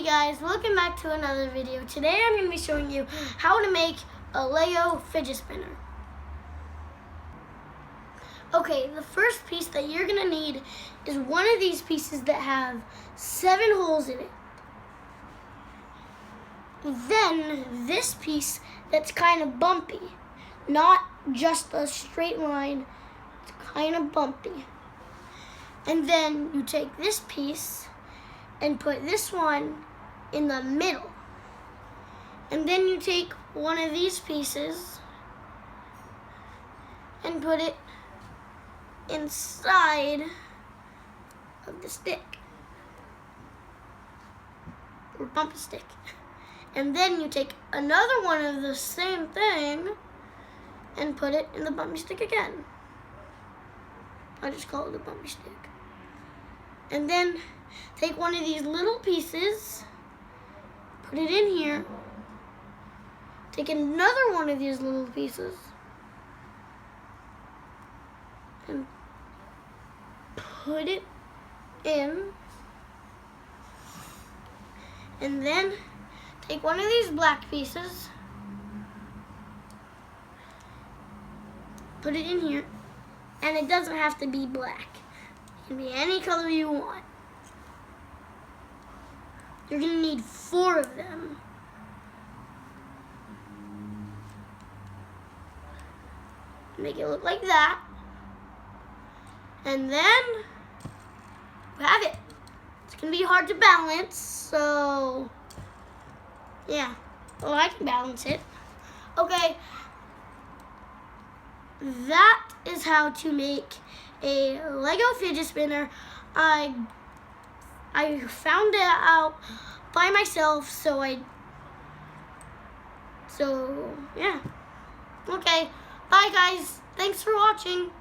Hey guys, welcome back to another video. Today I'm going to be showing you how to make a Lego fidget spinner. Okay, the first piece that you're going to need is one of these pieces that have 7 holes in it. Then this piece that's kind of bumpy, not just a straight line, it's kind of bumpy. And then you take this piece and put this one in the middle. And then you take one of these pieces and put it inside of the stick, or bump stick. And then you take another one of the same thing and put it in the bumpy stick again. I just call it the bumpy stick. And then take one of these little pieces, put it in here, take another one of these little pieces, and put it in, and then take one of these black pieces, put it in here, and it doesn't have to be black. It can be any color you want. You're going to need 4 of them. Make it look like that. And then you have it. It's going to be hard to balance, so yeah. Well, I can balance it. Okay. That is how to make a Lego fidget spinner. I found it out by myself, so yeah. Okay, bye guys. Thanks for watching.